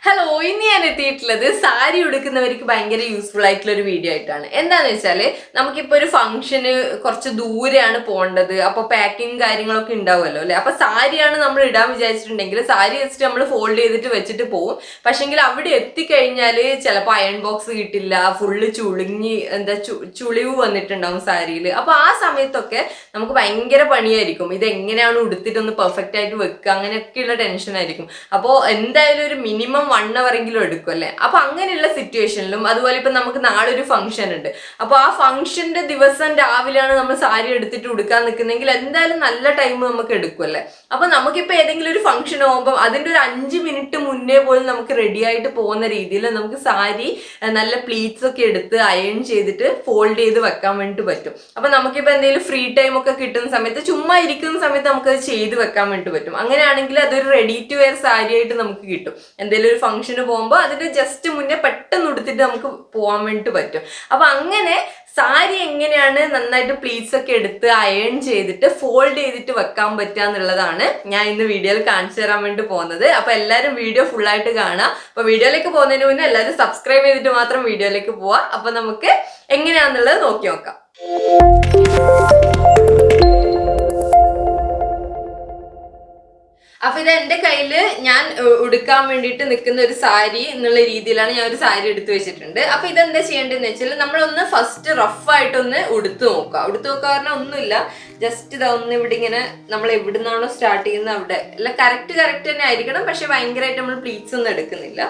Hello, ഇന്ന് ഞാൻ എത്തിയിട്ടുള്ളത് സാരി ഉടുക്കുന്നവർക്ക് ഭയങ്കര യൂസ്ഫുൾ ആയിട്ടുള്ള ഒരു വീഡിയോ ആയിട്ടാണ്. എന്താന്ന് വെച്ചാല് നമുക്കിപ്പോ ഒരു ഫംഗ്ഷന് കുറച്ച് ദൂരെയാണ് പോകേണ്ടത്. അപ്പൊ പാക്കിങ് കാര്യങ്ങളൊക്കെ ഉണ്ടാവുമല്ലോ അല്ലെ. അപ്പൊ സാരിയാണ് നമ്മൾ ഇടാൻ വിചാരിച്ചിട്ടുണ്ടെങ്കിൽ സാരി വെച്ചിട്ട് നമ്മൾ ഫോൾഡ് ചെയ്തിട്ട് വെച്ചിട്ട് പോകും. പക്ഷെങ്കിൽ അവിടെ എത്തിക്കഴിഞ്ഞാല് ചിലപ്പോൾ അയൺ ബോക്സ് കിട്ടില്ല, ഫുള്ള് ചുളുങ്ങി ചുളിവ് വന്നിട്ടുണ്ടാവും സാരിയിൽ. അപ്പൊ ആ സമയത്തൊക്കെ നമുക്ക് ഭയങ്കര പണിയായിരിക്കും. ഇത് എങ്ങനെയാണ് ഉടുത്തിട്ടൊന്ന് പെർഫെക്റ്റ് ആയിട്ട് വെക്കുക, അങ്ങനെയൊക്കെയുള്ള ടെൻഷൻ ആയിരിക്കും. അപ്പോൾ എന്തായാലും ഒരു മിനിമം 1 hour എങ്കിലും എടുക്കും അല്ലെ. അപ്പൊ അങ്ങനെയുള്ള സിറ്റുവേഷനിലും അതുപോലെ ഇപ്പൊ നമുക്ക് നാളെ ഒരു ഫംഗ്ഷൻ ഉണ്ട്. അപ്പൊ ആ ഫംഗ്ഷന്റെ ദിവസം രാവിലെയാണ് നമ്മൾ സാരി എടുത്തിട്ട് ഉടുക്കാൻ നിൽക്കുന്നെങ്കിൽ എന്തായാലും നല്ല ടൈം നമുക്ക് എടുക്കും അല്ലെ. അപ്പൊ നമുക്കിപ്പോ ഏതെങ്കിലും ഒരു ഫംഗ്ഷൻ പോകുമ്പോൾ അതിന്റെ ഒരു 5 minute മുന്നേ പോലും നമുക്ക് റെഡി ആയിട്ട് പോകുന്ന രീതിയിൽ നമുക്ക് സാരി നല്ല പ്ലീറ്റ്സ് ഒക്കെ എടുത്ത് അയൺ ചെയ്തിട്ട് ഫോൾഡ് ചെയ്ത് വെക്കാൻ വേണ്ടിട്ട് പറ്റും. അപ്പൊ നമുക്കിപ്പോ എന്തെങ്കിലും ഫ്രീ ടൈം ഒക്കെ കിട്ടുന്ന സമയത്ത്, ചുമ്മാ ഇരിക്കുന്ന സമയത്ത് നമുക്കത് ചെയ്ത് വെക്കാൻ വേണ്ടി പറ്റും. അങ്ങനെയാണെങ്കിൽ അതൊരു റെഡി ടു വെയർ സാരി ആയിട്ട് നമുക്ക് കിട്ടും. എന്തെങ്കിലും ഒരു ഫംഗ്ഷന് പോകുമ്പോൾ അതിന്റെ ജസ്റ്റ് മുന്നേ പെട്ടെന്ന് ഉടുത്തിട്ട് നമുക്ക് പോകാൻ വേണ്ടിട്ട് പറ്റും. അപ്പൊ അങ്ങനെ സാരി എങ്ങനെയാണ് നന്നായിട്ട് പ്ലീറ്റ്സ് ഒക്കെ എടുത്ത് അയൺ ചെയ്തിട്ട് ഫോൾഡ് ചെയ്തിട്ട് വെക്കാൻ പറ്റുക എന്നുള്ളതാണ് ഞാൻ ഇന്ന് വീഡിയോയിൽ കാണിച്ചു തരാൻ വേണ്ടി പോകുന്നത്. അപ്പൊ എല്ലാവരും വീഡിയോ ഫുൾ ആയിട്ട് കാണാം. അപ്പൊ വീഡിയോയിലേക്ക് പോകുന്നതിന് മുന്നേ എല്ലാവരും സബ്സ്ക്രൈബ് ചെയ്തിട്ട് മാത്രം വീഡിയോയിലേക്ക് പോവാം. അപ്പൊ നമുക്ക് എങ്ങനെയാണെന്നുള്ളത് നോക്കി നോക്കാം. അപ്പൊ ഇത് എന്റെ കയ്യില് ഞാൻ ഉടുക്കാൻ വേണ്ടിയിട്ട് നിൽക്കുന്ന ഒരു സാരി എന്നുള്ള രീതിയിലാണ് ഞാൻ ഒരു സാരി എടുത്തു വെച്ചിട്ടുണ്ട്. അപ്പൊ ഇതെന്താ ചെയ്യേണ്ടതെന്ന് വെച്ചാൽ നമ്മളൊന്ന് ഫസ്റ്റ് റഫായിട്ടൊന്ന് ഉടുത്തു നോക്കുക പറഞ്ഞാൽ ഒന്നുമില്ല, ജസ്റ്റ് ഇതാ ഒന്ന് ഇവിടെ ഇങ്ങനെ നമ്മൾ എവിടുന്നാണോ സ്റ്റാർട്ട് ചെയ്യുന്നത് അവിടെ അല്ല, കറക്റ്റ് തന്നെ ആയിരിക്കണം. പക്ഷെ ഭയങ്കരമായിട്ട് നമ്മൾ പ്ലീറ്റ്സ് ഒന്നും എടുക്കുന്നില്ല.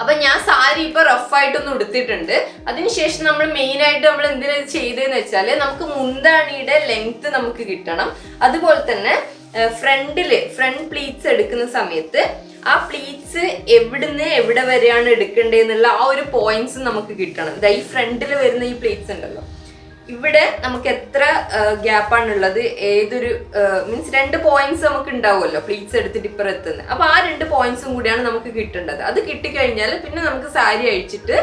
അപ്പൊ ഞാൻ സാരി ഇപ്പൊ റഫായിട്ടൊന്ന് ഉടുത്തിട്ടുണ്ട്. അതിനുശേഷം നമ്മൾ മെയിൻ ആയിട്ട് നമ്മൾ എന്തിനാ ചെയ്തതെന്ന് വെച്ചാല് നമുക്ക് മുന്താണിയുടെ ലെങ്ത് നമുക്ക് കിട്ടണം. അതുപോലെ തന്നെ ഫ്രണ്ട് പ്ലീറ്റ്സ് എടുക്കുന്ന സമയത്ത് ആ പ്ലീറ്റ്സ് എവിടുന്ന് എവിടെ വരെയാണ് എടുക്കേണ്ടതെന്നുള്ള ആ ഒരു പോയിന്റ്സ് നമുക്ക് കിട്ടണം. ഈ ഫ്രണ്ടിൽ വരുന്ന ഈ പ്ലീറ്റ്സ് ഉണ്ടല്ലോ, ഇവിടെ നമുക്ക് എത്ര ഗ്യാപ്പാണുള്ളത്, ഏതൊരു മീൻസ് 2 പോയിന്റ്സ് നമുക്ക് ഉണ്ടാവുമല്ലോ പ്ലീറ്റ്സ് എടുത്തിട്ട് ഇപ്പുറം എത്തുന്നത്. അപ്പൊ ആ 2 പോയിന്റ്സും കൂടിയാണ് നമുക്ക് കിട്ടേണ്ടത്. അത് കിട്ടിക്കഴിഞ്ഞാൽ പിന്നെ നമുക്ക് സാരി അഴിച്ചിട്ട്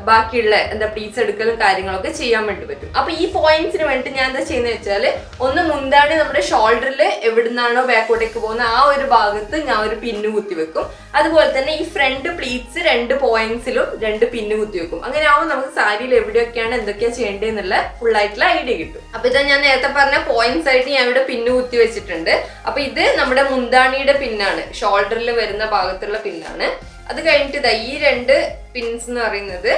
ബാക്കിയുള്ള പ്ലീറ്റ്സ് എടുക്കലും കാര്യങ്ങളൊക്കെ ചെയ്യാൻ വേണ്ടി പറ്റും. അപ്പൊ ഈ പോയിന്റ്സിന് വേണ്ടി ഞാൻ എന്താ ചെയ്യുന്നത് വെച്ചാൽ, ഒന്ന് മുന്താണി നമ്മുടെ ഷോൾഡറിൽ എവിടുന്നാണോ ബാക്കോട്ടേക്ക് പോകുന്ന ആ ഒരു ഭാഗത്ത് ഞാൻ ഒരു പിന്ന് കുത്തി വെക്കും. അതുപോലെ തന്നെ ഈ ഫ്രണ്ട് പ്ലീറ്റ്സ് 2 പോയിന്റ്സിലും 2 പിന്ന് കുത്തി വെക്കും. അങ്ങനെ ആവുമ്പോൾ നമുക്ക് സാരിയിൽ എവിടെയൊക്കെയാണ് എന്തൊക്കെയാണ് ചെയ്യേണ്ടതെന്നുള്ള ഫുൾ ആയിട്ടുള്ള ഐഡിയ കിട്ടും. അപ്പൊ ഇത് ഞാൻ നേരത്തെ പറഞ്ഞ പോയിന്റ്സ് ആയിട്ട് ഞാൻ ഇവിടെ പിന്ന് കുത്തി വെച്ചിട്ടുണ്ട്. അപ്പൊ ഇത് നമ്മുടെ മുന്താണിയുടെ പിന്നാണ്, ഷോൾഡറിൽ വരുന്ന ഭാഗത്തുള്ള പിന്നാണ്. അത് കഴിഞ്ഞിട്ട് ഈ 2 പിൻസ് എന്ന് പറയുന്നത്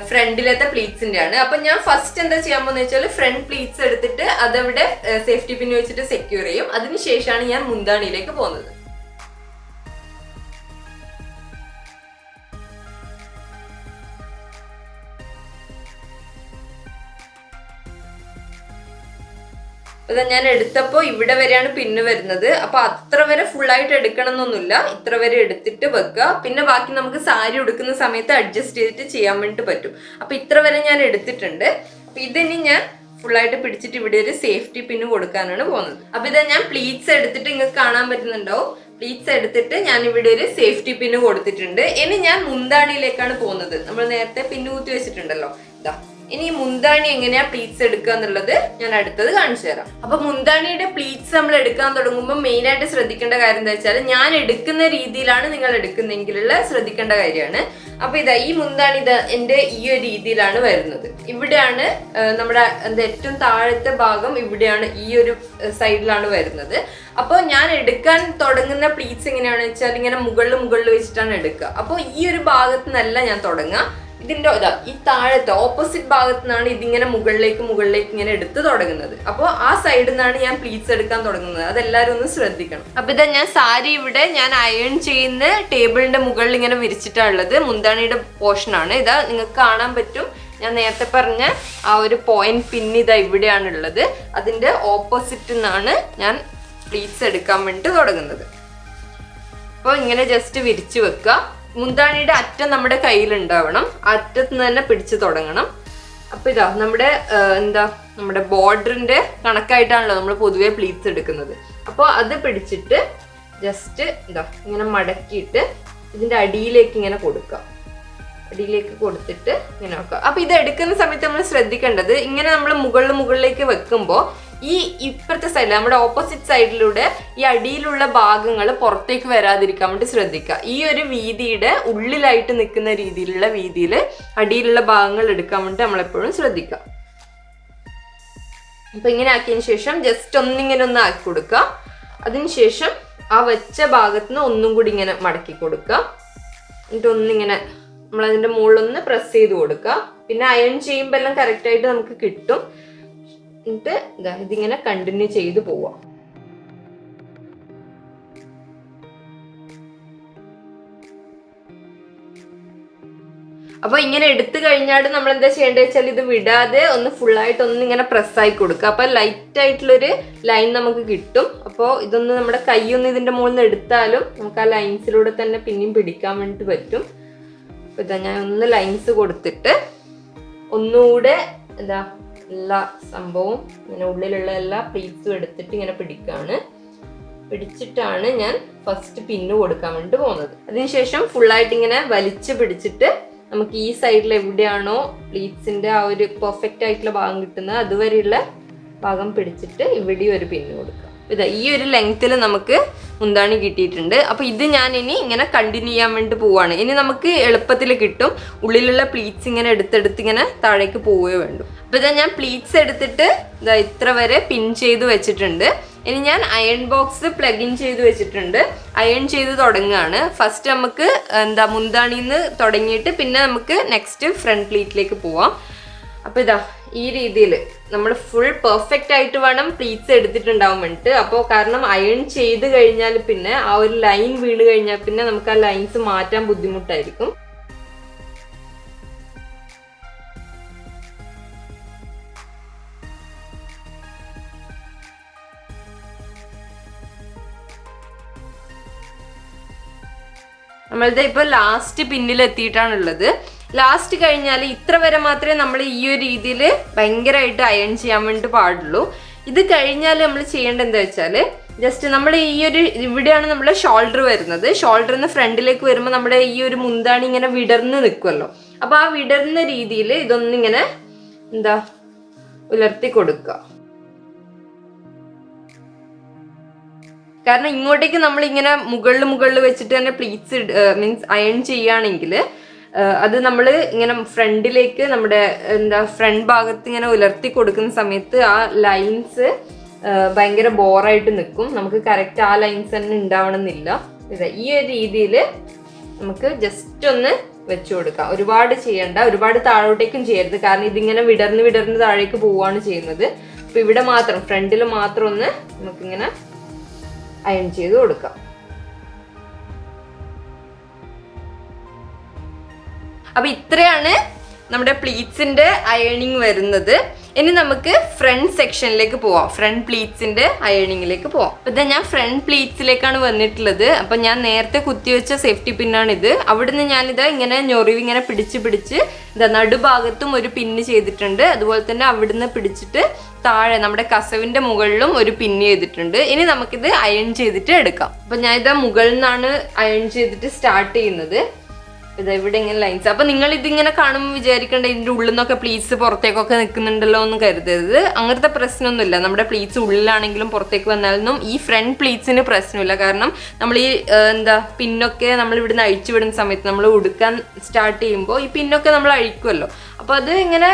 ഫ്രണ്ടിലത്തെ പ്ലീറ്റ്സിന്റെ ആണ്. അപ്പൊ ഞാൻ ഫസ്റ്റ് എന്താ ചെയ്യാൻ പോകുന്നത് വെച്ചാൽ, ഫ്രണ്ട് പ്ലീറ്റ്സ് എടുത്തിട്ട് അതവിടെ സേഫ്റ്റി പിൻ വെച്ചിട്ട് സെക്യൂർ ചെയ്യും. അതിനുശേഷമാണ് ഞാൻ മുന്താണിയിലേക്ക് പോകുന്നത്. അപ്പൊ ഞാൻ എടുത്തപ്പോ ഇവിടെ വരെയാണ് പിന്ന് വരുന്നത്. അപ്പൊ അത്ര വരെ ഫുള്ളായിട്ട് എടുക്കണം എന്നൊന്നുമില്ല, ഇത്ര വരെ എടുത്തിട്ട് വെക്കുക. പിന്നെ ബാക്കി നമുക്ക് സാരി ഉടുക്കുന്ന സമയത്ത് അഡ്ജസ്റ്റ് ചെയ്തിട്ട് ചെയ്യാൻ വേണ്ടിട്ട് പറ്റും. അപ്പൊ ഇത്ര വരെ ഞാൻ എടുത്തിട്ടുണ്ട്. അപ്പൊ ഇതിനി ഞാൻ ഫുള്ളായിട്ട് പിടിച്ചിട്ട് ഇവിടെ ഒരു സേഫ്റ്റി പിന്ന് കൊടുക്കാനാണ് പോകുന്നത്. അപ്പൊ ഇത് ഞാൻ പ്ലീറ്റ്സ് എടുത്തിട്ട് നിങ്ങൾക്ക് കാണാൻ പറ്റുന്നുണ്ടാവും. പ്ലീറ്റ്സ് എടുത്തിട്ട് ഞാൻ ഇവിടെ ഒരു സേഫ്റ്റി പിന്ന് കൊടുത്തിട്ടുണ്ട്. ഇനി ഞാൻ മുന്താണിയിലേക്കാണ് പോകുന്നത്. നമ്മൾ നേരത്തെ പിന്ന് കുത്തി വെച്ചിട്ടുണ്ടല്ലോ, ഇതാ. ഇനി മുന്താണി എങ്ങനെയാ പ്ലീറ്റ്സ് എടുക്കുക എന്നുള്ളത് ഞാൻ അടുത്തത് കാണിച്ചു തരാം. അപ്പൊ മുന്താണിയുടെ പ്ലീറ്റ്സ് നമ്മൾ എടുക്കാൻ തുടങ്ങുമ്പോൾ മെയിൻ ആയിട്ട് ശ്രദ്ധിക്കേണ്ട കാര്യം എന്താ വെച്ചാൽ, ഞാൻ എടുക്കുന്ന രീതിയിലാണ് നിങ്ങൾ എടുക്കുന്നെങ്കിലുള്ള ശ്രദ്ധിക്കേണ്ട കാര്യമാണ്. അപ്പൊ ഈ മുന്താണി എന്റെ ഈ ഒരു രീതിയിലാണ് വരുന്നത്. ഇവിടെയാണ് നമ്മുടെ ഏറ്റവും താഴത്തെ ഭാഗം, ഇവിടെയാണ് ഈ ഒരു സൈഡിലാണ് വരുന്നത്. അപ്പോൾ ഞാൻ എടുക്കാൻ തുടങ്ങുന്ന പ്ലീറ്റ്സ് എങ്ങനെയാണെന്ന് വെച്ചാൽ ഇങ്ങനെ മുകളിൽ വെച്ചിട്ടാണ് എടുക്കുക. അപ്പോൾ ഈ ഒരു ഭാഗത്ത് നിന്നല്ല ഞാൻ തുടങ്ങുക, ഇതിന്റെ ഈ താഴത്തെ ഓപ്പോസിറ്റ് ഭാഗത്ത് നിന്നാണ് ഇതിങ്ങനെ മുകളിലേക്ക് ഇങ്ങനെ എടുത്ത് തുടങ്ങുന്നത്. അപ്പോൾ ആ സൈഡിൽ നിന്നാണ് ഞാൻ പ്ലീറ്റ്സ് എടുക്കാൻ തുടങ്ങുന്നത്. അതെല്ലാവരും ഒന്ന് ശ്രദ്ധിക്കണം. അപ്പൊ ഞാൻ സാരി ഇവിടെ ഞാൻ അയൺ ചെയ്യുന്ന ടേബിളിന്റെ മുകളിൽ ഇങ്ങനെ വിരിച്ചിട്ടാണുള്ളത്. മുന്താണിയുടെ പോർഷനാണ്. നിങ്ങൾക്ക് കാണാൻ പറ്റും. ഞാൻ നേരത്തെ പറഞ്ഞ ആ ഒരു പോയിന്റ് പിന്ന് ഇവിടെയാണുള്ളത്. അതിന്റെ ഓപ്പോസിറ്റ് നിന്നാണ് ഞാൻ പ്ലീറ്റ്സ് എടുക്കാൻ വേണ്ടി തുടങ്ങുന്നത്. അപ്പോൾ ഇങ്ങനെ ജസ്റ്റ് വിരിച്ചു വെക്കുക. മുന്താണിയുടെ അറ്റം നമ്മുടെ കയ്യിലുണ്ടാവണം, അറ്റത്ത് നിന്ന് തന്നെ പിടിച്ചു തുടങ്ങണം. അപ്പൊ നമ്മുടെ ബോർഡറിന്റെ കണക്കായിട്ടാണല്ലോ നമ്മൾ പൊതുവെ പ്ലീറ്റ്സ് എടുക്കുന്നത്. അപ്പോൾ അത് പിടിച്ചിട്ട് ജസ്റ്റ് ഇങ്ങനെ മടക്കിയിട്ട് ഇതിന്റെ അടിയിലേക്ക് ഇങ്ങനെ കൊടുക്കുക. അടിയിലേക്ക് കൊടുത്തിട്ട് ഇങ്ങനെ വെക്കുക. അപ്പൊ ഇത് എടുക്കുന്ന സമയത്ത് നമ്മൾ ശ്രദ്ധിക്കേണ്ടത്, ഇങ്ങനെ നമ്മൾ മുകളിലേക്ക് വെക്കുമ്പോൾ ഈ ഇപ്പുറത്തെ സൈഡിൽ നമ്മുടെ ഓപ്പോസിറ്റ് സൈഡിലൂടെ ഈ അടിയിലുള്ള ഭാഗങ്ങൾ പുറത്തേക്ക് വരാതിരിക്കാൻ വേണ്ടി ശ്രദ്ധിക്കുക. ഈ ഒരു വീതിയുടെ ഉള്ളിലായിട്ട് നിൽക്കുന്ന രീതിയിലുള്ള വീതിയിൽ അടിയിലുള്ള ഭാഗങ്ങൾ എടുക്കാൻ വേണ്ടി നമ്മളെപ്പോഴും ശ്രദ്ധിക്കുക. അപ്പൊ ഇങ്ങനെ ആക്കിയതിന് ശേഷം ജസ്റ്റ് ഒന്നിങ്ങനെ ഒന്ന് ആക്കി കൊടുക്കുക. അതിനുശേഷം ആ വെച്ച ഭാഗത്ത് നിന്ന് ഒന്നും കൂടി ഇങ്ങനെ മടക്കി കൊടുക്കുക. എന്നിട്ട് ഒന്നിങ്ങനെ നമ്മളതിന്റെ മുകളിലൊന്ന് പ്രസ് ചെയ്ത് കൊടുക്കുക. പിന്നെ അയൺ ചെയ്യുമ്പോൾ എല്ലാം കറക്റ്റ് ആയിട്ട് നമുക്ക് കിട്ടും. എന്നിട്ട് ഇതിങ്ങനെ കണ്ടിന്യൂ ചെയ്ത് പോവാം. അപ്പൊ ഇങ്ങനെ എടുത്തു കഴിഞ്ഞാൽ നമ്മൾ എന്താ ചെയ്യേണ്ടത് വെച്ചാൽ ഇത് വിടാതെ ഒന്ന് ഫുള്ളായിട്ട് ഒന്ന് ഇങ്ങനെ പ്രസ്സായി കൊടുക്കുക. അപ്പൊ ലൈറ്റ് ആയിട്ടുള്ളൊരു ലൈൻ നമുക്ക് കിട്ടും. അപ്പോൾ ഇതൊന്ന് നമ്മുടെ കൈയൊന്ന് ഇതിന്റെ മുകളിൽ നിന്ന് എടുത്താലും നമുക്ക് ആ ലൈൻസിലൂടെ തന്നെ പിന്നെയും പിടിക്കാൻ വേണ്ടിട്ട് പറ്റും. അപ്പൊ ഇതാ ഞാൻ ഒന്ന് ലൈൻസ് കൊടുത്തിട്ട് ഒന്നുകൂടെ എല്ലാ സംഭവവും ഇങ്ങനെ ഉള്ളിലുള്ള എല്ലാ പ്ലീറ്റ്സും എടുത്തിട്ട് ഇങ്ങനെ പിടിച്ചിട്ടാണ് ഞാൻ ഫസ്റ്റ് പിന്ന് കൊടുക്കാൻ വേണ്ടി പോകുന്നത്. അതിനുശേഷം ഫുള്ളായിട്ട് ഇങ്ങനെ വലിച്ചു പിടിച്ചിട്ട് നമുക്ക് ഈ സൈഡിൽ എവിടെയാണോ പ്ലീറ്റ്സിന്റെ ആ ഒരു പെർഫെക്റ്റ് ആയിട്ടുള്ള ഭാഗം കിട്ടുന്നത് അതുവരെയുള്ള ഭാഗം പിടിച്ചിട്ട് ഇവിടെ ഒരു പിന്ന് കൊടുക്കുക. ഇതാ ഈ ഒരു ലെങ്ത്തിൽ നമുക്ക് മുന്താണി കിട്ടിയിട്ടുണ്ട്. അപ്പൊ ഇത് ഞാൻ ഇനി ഇങ്ങനെ കണ്ടിന്യൂ ചെയ്യാൻ വേണ്ടി പോവാണ്. ഇനി നമുക്ക് എളുപ്പത്തിൽ കിട്ടും. ഉള്ളിലുള്ള പ്ലീറ്റ്സ് ഇങ്ങനെ എടുത്തെടുത്ത് ഇങ്ങനെ താഴേക്ക് പോവുകയോ വേണ്ടു. അപ്പൊ ഇതാ ഞാൻ പ്ലീറ്റ്സ് എടുത്തിട്ട് ഇതാ ഇത്ര വരെ പിൻ ചെയ്ത് വെച്ചിട്ടുണ്ട്. ഇനി ഞാൻ അയൺ ബോക്സ് പ്ലഗ് ഇൻ ചെയ്ത് വെച്ചിട്ടുണ്ട്. അയൺ ചെയ്ത് തുടങ്ങുകയാണ്. ഫസ്റ്റ് നമുക്ക് മുന്താണിന്ന് തുടങ്ങിയിട്ട് പിന്നെ നമുക്ക് നെക്സ്റ്റ് ഫ്രണ്ട് പ്ലീറ്റിലേക്ക് പോവാം. അപ്പൊ ഇതാ ഈ രീതിയിൽ നമ്മൾ ഫുൾ പെർഫെക്റ്റ് ആയിട്ട് വേണം പ്ലീറ്റ്സ് എടുത്തിട്ടുണ്ടാവാൻ വേണ്ടിട്ട്. അപ്പോൾ കാരണം അയൺ ചെയ്ത് കഴിഞ്ഞാൽ പിന്നെ ആ ഒരു ലൈൻ വീണ് കഴിഞ്ഞാൽ പിന്നെ നമുക്ക് ആ ലൈൻസ് മാറ്റാൻ ബുദ്ധിമുട്ടായിരിക്കും. നമ്മളിത് ഇപ്പൊ ലാസ്റ്റ് പിന്നിൽ എത്തിയിട്ടാണുള്ളത്. ലാസ്റ്റ് കഴിഞ്ഞാൽ ഇത്ര വരെ മാത്രമേ നമ്മൾ ഈ ഒരു രീതിയിൽ ഭയങ്കരമായിട്ട് അയൺ ചെയ്യാൻ വേണ്ടി പാടുള്ളൂ. ഇത് കഴിഞ്ഞാൽ നമ്മൾ ചെയ്യേണ്ടത് എന്താ വെച്ചാൽ ജസ്റ്റ് നമ്മൾ ഈ ഒരു ഇവിടെയാണ് നമ്മുടെ ഷോൾഡർ വരുന്നത്. ഷോൾഡറിന്ന് ഫ്രണ്ടിലേക്ക് വരുമ്പോൾ നമ്മുടെ ഈ ഒരു മുന്താണി ഇങ്ങനെ വിടർന്ന് നിൽക്കുമല്ലോ. അപ്പൊ ആ വിടർന്ന രീതിയിൽ ഇതൊന്നിങ്ങനെ ഉലർത്തി കൊടുക്കുക. കാരണം ഇങ്ങോട്ടേക്ക് നമ്മൾ ഇങ്ങനെ മുകളിൽ വെച്ചിട്ട് തന്നെ പ്ലീറ്റ്സ് മീൻസ് അയൺ ചെയ്യുകയാണെങ്കിൽ അത് നമ്മൾ ഇങ്ങനെ ഫ്രണ്ടിലേക്ക് നമ്മുടെ ഫ്രണ്ട് ഭാഗത്ത് ഇങ്ങനെ ഉലർത്തി കൊടുക്കുന്ന സമയത്ത് ആ ലൈൻസ് ഭയങ്കര ബോറായിട്ട് നിൽക്കും. നമുക്ക് കറക്റ്റ് ആ ലൈൻസ് തന്നെ ഉണ്ടാവണമെന്നില്ല. ഈ ഒരു രീതിയിൽ നമുക്ക് ജസ്റ്റ് ഒന്ന് വെച്ചു കൊടുക്കാം. ഒരുപാട് ചെയ്യണ്ട, ഒരുപാട് താഴോട്ടേക്കും ചെയ്യരുത്. കാരണം ഇതിങ്ങനെ വിടർന്ന് താഴേക്ക് പോവുകയാണ് ചെയ്യുന്നത്. അപ്പൊ ഇവിടെ മാത്രം ഫ്രണ്ടിൽ മാത്രം ഒന്ന് നമുക്കിങ്ങനെ അയൺ ചെയ്ത് കൊടുക്കാം. അപ്പൊ ഇത്രയാണ് നമ്മുടെ പ്ലീറ്റ്സിന്റെ അയണിങ് വരുന്നത്. ഇനി നമുക്ക് ഫ്രണ്ട് സെക്ഷനിലേക്ക് പോവാം. ഫ്രണ്ട് പ്ലീറ്റ്സിന്റെ അയണിങ്ങിലേക്ക് പോവാം. അപ്പൊ ഇതാ ഞാൻ ഫ്രണ്ട് പ്ലീറ്റ്സിലേക്കാണ് വന്നിട്ടുള്ളത്. അപ്പൊ ഞാൻ നേരത്തെ കുത്തിവെച്ച സേഫ്റ്റി പിന്നാണിത്. അവിടുന്ന് ഞാനിതാ ഇങ്ങനെ ഞൊറിവ് ഇങ്ങനെ പിടിച്ച് ഇതാ നടുഭാഗത്തും ഒരു പിന്ന് ചെയ്തിട്ടുണ്ട്. അതുപോലെ തന്നെ അവിടുന്ന് പിടിച്ചിട്ട് താഴെ നമ്മുടെ കസവിന്റെ മുകളിലും ഒരു പിന്ന് ചെയ്തിട്ടുണ്ട്. ഇനി നമുക്കിത് അയൺ ചെയ്തിട്ട് എടുക്കാം. അപ്പൊ ഞാൻ ഇതാ മുകളിൽ നിന്നാണ് അയൺ ചെയ്തിട്ട് സ്റ്റാർട്ട് ചെയ്യുന്നത്. ഇതാ ഇവിടെ ഇങ്ങനെ ലൈൻസ്. അപ്പൊ നിങ്ങൾ ഇതിങ്ങനെ കാണുമ്പോൾ വിചാരിക്കേണ്ട ഇതിന്റെ ഉള്ളിൽ നിന്നൊക്കെ പ്ലീറ്റ്സ് പുറത്തേക്കൊക്കെ നിൽക്കുന്നുണ്ടല്ലോ എന്ന് കരുതരുത്. അങ്ങനത്തെ പ്രശ്നമൊന്നുമില്ല. നമ്മുടെ പ്ലീറ്റ്സ് ഉള്ളിലാണെങ്കിലും പുറത്തേക്ക് വന്നാലും ഈ ഫ്രണ്ട് പ്ലീറ്റ്സിന് പ്രശ്നമില്ല. കാരണം നമ്മൾ ഈ പിന്നൊക്കെ നമ്മൾ ഇവിടുന്ന് അഴിച്ചു വിടുന്ന സമയത്ത് നമ്മൾ ഉടുക്കാൻ സ്റ്റാർട്ട് ചെയ്യുമ്പോൾ ഈ പിന്നൊക്കെ നമ്മൾ അഴിക്കുമല്ലോ. അപ്പൊ അത് ഇങ്ങനെ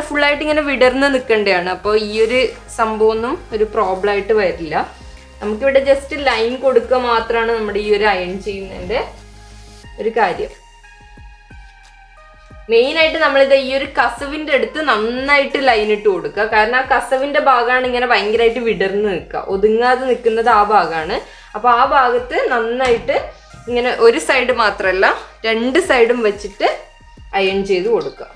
ഫുള്ളായിട്ട് ഇങ്ങനെ വിടർന്ന് നിൽക്കേണ്ടതാണ്. അപ്പോൾ ഈ ഒരു സംഭവമൊന്നും ഒരു പ്രോബ്ലം ആയിട്ട് വരില്ല. നമുക്കിവിടെ ജസ്റ്റ് ലൈൻ കൊടുക്കുക മാത്രമാണ് നമ്മുടെ ഈ ഒരു അയൺ ചെയ്യുന്നതിന്റെ ഒരു കാര്യം. മെയിൻ ആയിട്ട് നമ്മളിത് ഈ ഒരു കസവിന്റെ അടുത്ത് നന്നായിട്ട് ലൈൻ ഇട്ട് കൊടുക്കുക. കാരണം ആ കസവിന്റെ ഭാഗമാണ് ഇങ്ങനെ ഭയങ്കരമായിട്ട് വിടർന്ന് നിൽക്കുക, ഒതുങ്ങാതെ നിൽക്കുന്നത് ആ ഭാഗമാണ്. അപ്പൊ ആ ഭാഗത്ത് നന്നായിട്ട് ഇങ്ങനെ ഒരു സൈഡ് മാത്രമല്ല 2 സൈഡും വെച്ചിട്ട് അയൺ ചെയ്ത് കൊടുക്കുക.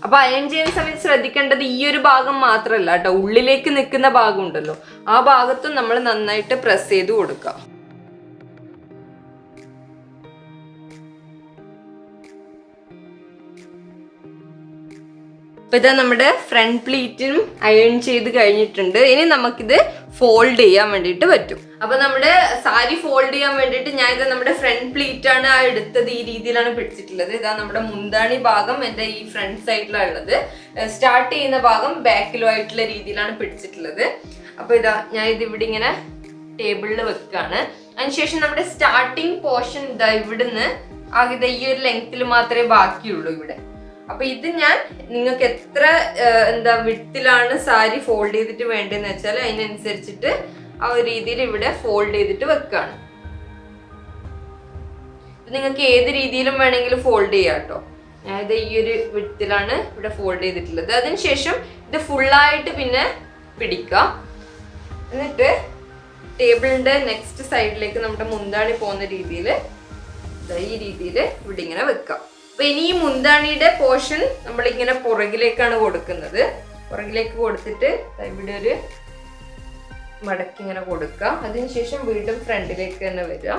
അപ്പൊ അയൺ ചെയ്യുന്ന സമയത്ത് ശ്രദ്ധിക്കേണ്ടത് ഈ ഒരു ഭാഗം മാത്രമല്ല കേട്ടോ, ഉള്ളിലേക്ക് നിൽക്കുന്ന ഭാഗം ഉണ്ടല്ലോ, ആ ഭാഗത്തും നമ്മൾ നന്നായിട്ട് പ്രസ് ചെയ്ത് കൊടുക്കുക. അപ്പൊ ഇതാ നമ്മുടെ ഫ്രണ്ട് പ്ലീറ്റും അയൺ ചെയ്ത് കഴിഞ്ഞിട്ടുണ്ട്. ഇനി നമുക്കിത് ഫോൾഡ് ചെയ്യാൻ വേണ്ടിയിട്ട് പറ്റും. അപ്പൊ നമ്മുടെ സാരി ഫോൾഡ് ചെയ്യാൻ വേണ്ടിയിട്ട് ഞാൻ ഇത് നമ്മുടെ ഫ്രണ്ട് പ്ലീറ്റ് ആണ് ആ എടുത്തത്. ഈ രീതിയിലാണ് പിടിച്ചിട്ടുള്ളത്. ഇതാ നമ്മുടെ മുന്താണി ഭാഗം എൻ്റെ ഈ ഫ്രണ്ട് സൈഡിലാണ് ഉള്ളത്. സ്റ്റാർട്ട് ചെയ്യുന്ന ഭാഗം ബാക്കിലും ആയിട്ടുള്ള രീതിയിലാണ് പിടിച്ചിട്ടുള്ളത്. അപ്പൊ ഇതാ ഞാൻ ഇത് ഇവിടെ ഇങ്ങനെ ടേബിളിൽ വെക്കാണ്. അതിനുശേഷം നമ്മുടെ സ്റ്റാർട്ടിങ് പോർഷൻ ഇതാ ഇവിടുന്ന് ആകെ ഈ ഒരു ലെങ്ത്തിൽ മാത്രമേ ബാക്കിയുള്ളൂ ഇവിടെ. അപ്പൊ ഇത് ഞാൻ നിങ്ങൾക്ക് എത്ര വിഡ്ത്തിലാണ് സാരി ഫോൾഡ് ചെയ്തിട്ട് വേണ്ടതെന്ന് വെച്ചാൽ അതിനനുസരിച്ചിട്ട് ആ ഒരു രീതിയിൽ ഇവിടെ ഫോൾഡ് ചെയ്തിട്ട് വെക്കാണ്. നിങ്ങൾക്ക് ഏത് രീതിയിലും വേണമെങ്കിലും ഫോൾഡ് ചെയ്യാം കേട്ടോ. ഞാനിത് ഈ ഒരു വിഡ്ത്തിലാണ് ഇവിടെ ഫോൾഡ് ചെയ്തിട്ടുള്ളത്. അതിനുശേഷം ഇത് ഫുള്ളായിട്ട് പിന്നെ പിടിക്കാം. എന്നിട്ട് ടേബിളിന്റെ നെക്സ്റ്റ് സൈഡിലേക്ക് നമ്മുടെ മുന്താണി പോകുന്ന രീതിയിൽ ഈ രീതിയിൽ ഇവിടെ ഇങ്ങനെ വെക്കാം. അപ്പൊ ഇനി ഈ മുന്താണിയുടെ പോർഷൻ നമ്മളിങ്ങനെ പുറകിലേക്കാണ് കൊടുക്കുന്നത്. പുറകിലേക്ക് കൊടുത്തിട്ട് ഇവിടെ ഒരു മടക്കി ഇങ്ങനെ കൊടുക്കാം. അതിനുശേഷം വീണ്ടും ഫ്രണ്ടിലേക്ക് തന്നെ വരിക.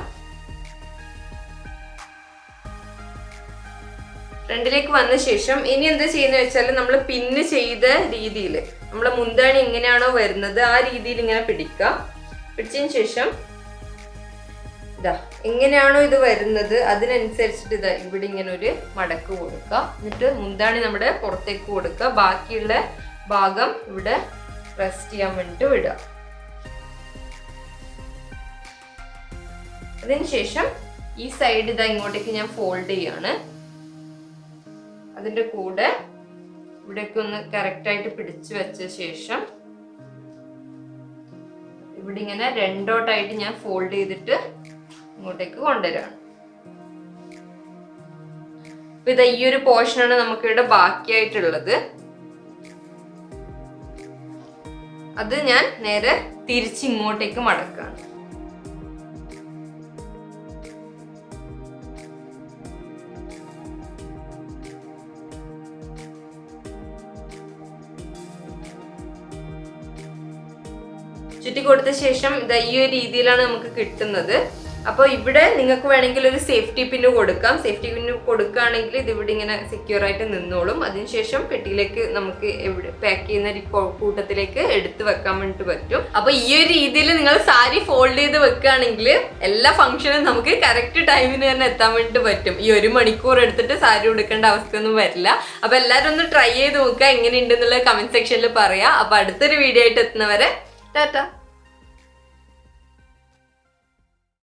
ഫ്രണ്ടിലേക്ക് വന്ന ശേഷം ഇനി എന്താ ചെയ്യുന്നത് വെച്ചാൽ നമ്മൾ പിന്ന് ചെയ്ത രീതിയിൽ നമ്മളെ മുന്താണി എങ്ങനെയാണോ വരുന്നത് ആ രീതിയിൽ ഇങ്ങനെ പിടിക്കുക. പിടിച്ചതിന് ശേഷം ഇതാ എങ്ങനെയാണോ ഇത് വരുന്നത് അതിനനുസരിച്ചിട്ട് ഇതാ ഇവിടെ ഇങ്ങനെ ഒരു മടക്ക് കൊടുക്കുക. എന്നിട്ട് മുന്താണി നമ്മുടെ പുറത്തേക്ക് കൊടുക്കുക. ബാക്കിയുള്ള ഭാഗം ഇവിടെ റെസ്റ്റ് ചെയ്യാൻ വേണ്ടിട്ട് വിടുക. അതിനുശേഷം ഈ സൈഡ് ഇതാ ഇങ്ങോട്ടേക്ക് ഞാൻ ഫോൾഡ് ചെയ്യാണ്. അതിന്റെ കൂടെ ഇവിടേക്ക് ഒന്ന് കറക്റ്റ് ആയിട്ട് പിടിച്ചു വെച്ച ശേഷം ഇവിടെ ഇങ്ങനെ രണ്ടോട്ടായിട്ട് ഞാൻ ഫോൾഡ് ചെയ്തിട്ട് ഇങ്ങോട്ടേക്ക് കൊണ്ടുവരാണ്. അപ്പൊ ഇതാ ഈ ഒരു പോർഷനാണ് നമുക്ക് ഇവിടെ ബാക്കിയായിട്ടുള്ളത്. അത് ഞാൻ നേരെ തിരിച്ച് ഇങ്ങോട്ടേക്ക് മടക്കാണ്. ചുറ്റി കൊടുത്ത ശേഷം ഇതാ ഈ ഒരു രീതിയിലാണ് നമുക്ക് കിട്ടുന്നത്. അപ്പോൾ ഇവിടെ നിങ്ങൾക്ക് വേണമെങ്കിൽ ഒരു സേഫ്റ്റി പിന്ന് കൊടുക്കാം. സേഫ്റ്റി പിന്ന് കൊടുക്കുകയാണെങ്കിൽ ഇത് ഇവിടെ ഇങ്ങനെ സെക്യൂർ ആയിട്ട് നിന്നോളും. അതിനുശേഷം പെട്ടിയിലേക്ക് നമുക്ക് എവിടെ പാക്ക് ചെയ്യുന്ന കൂട്ടത്തിലേക്ക് എടുത്ത് വെക്കാൻ വേണ്ടിട്ട് പറ്റും. അപ്പൊ ഈ ഒരു രീതിയിൽ നിങ്ങൾ സാരി ഫോൾഡ് ചെയ്ത് വെക്കുകയാണെങ്കിൽ എല്ലാ ഫംഗ്ഷനും നമുക്ക് കറക്റ്റ് ടൈമിന് തന്നെ എത്താൻ വേണ്ടിട്ട് പറ്റും. ഈ 1 മണിക്കൂർ എടുത്തിട്ട് സാരി ഉടുക്കേണ്ട അവസ്ഥയൊന്നും വരില്ല. അപ്പൊ എല്ലാവരും ഒന്ന് ട്രൈ ചെയ്ത് നോക്കുക. എങ്ങനെയുണ്ടെന്നുള്ള കമന്റ് സെക്ഷനിൽ പറയാം. അപ്പൊ അടുത്തൊരു വീഡിയോ ആയിട്ട് എത്തുന്നവരെ ടാറ്റ.